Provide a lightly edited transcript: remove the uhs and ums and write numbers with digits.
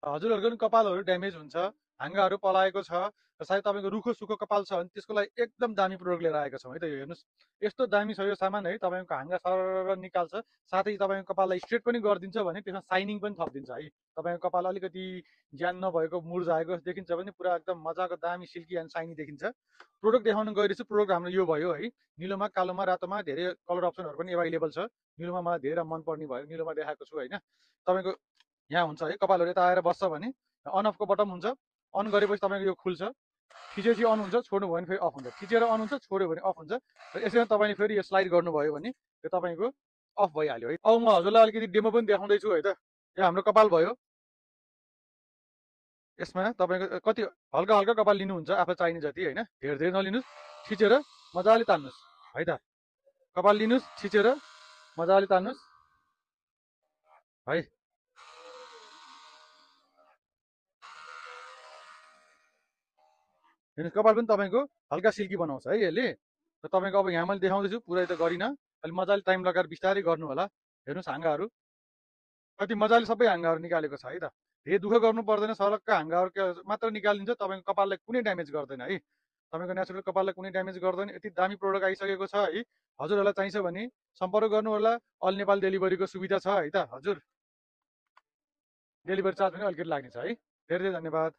हजुरहरूको पनि कपालहरू ड्यामेज हुन्छ, हाँगाहरू पलाएको छ, र सायद तपाईँको रुखो सुखो कपाल छ भने त्यसको लागि एकदम दामी प्रोडक्ट लिएर आएको छौँ है त। यो हेर्नुहोस्, यस्तो दामी छ यो सामान है, तपाईँको हाँगा सरर निकाल्छ, साथै तपाईँको कपाललाई स्ट्रेट पनि गरिदिन्छ भने त्यसमा साइनिङ पनि थपिदिन्छ है। तपाईँको कपाल अलिकति ज्यान नभएको मुर्झाएको जस्तो देखिन्छ भने पुरा एकदम मजाको दामी सिल्की एन्ड साइनी देखिन्छ। प्रोडक्ट देखाउन गइरहेछु, प्रोडक्ट हाम्रो यो भयो है। निलोमा, कालोमा, रातोमा धेरै कलर अप्सनहरू पनि एभाइलेबल छ। निलोमा मलाई धेरै मनपर्ने भयो, निलोमा देखाएको छु होइन। तपाईँको यहाँ हुन्छ है, कपालहरू यता आएर बस्छ भने अन अफको बटम हुन्छ, अन गरेपछि तपाईँको यो खुल्छ, थिचेपछि अन हुन्छ, छोड्नु भयो भने फेरि अफ हुन्छ, थिचेर अन हुन्छ, छोड्यो भने अफ हुन्छ। र यसरी तपाईँले फेरि यो स्लाइड गर्नुभयो भने यो तपाईँको अफ भइहाल्यो है। अब म हजुरलाई अलिकति डेमो पनि देखाउँदैछु है त। यो हाम्रो कपाल भयो, यसमा तपाईँको कति हल्का हल्का कपाल लिनुहुन्छ आफूलाई चाहिने जति होइन, धेरै धेरै नलिनुहोस्, थिचेर मजाले तान्नुहोस् है त। कपाल लिनुहोस्, थिचेर मजाले तान्नुहोस् है। हेर्नुहोस्, कपाल पनि तपाईँको हल्का सिल्की बनाउँछ है यसले। र तपाईँको अब यहाँ मैले देखाउँदैछु, पुरै त गरिनँ, अलिक मजाले टाइम लगाएर बिस्तारै गर्नु होला। हेर्नुहोस् हाँगाहरू कति मजाले सबै हाँगाहरू निकालेको छ है त। धेरै दुःख गर्नु पर्दैन, सरक्क हाँगाहरू मात्र निकालिदिन्छ, तपाईँको कपाललाई कुनै ड्यामेज गर्दैन है। तपाईँको नेचुरल कपाललाई कुनै ड्यामेज गर्दैन। यति दामी प्रोडक्ट आइसकेको छ है। हजुरहरूलाई चाहिन्छ भने सम्पर्क गर्नु होला। अल नेपाल डेलिभरीको सुविधा छ है त हजुर। डेलिभरी चार्ज पनि अलिकति लाग्नेछ है। धेरै धेरै धन्यवाद।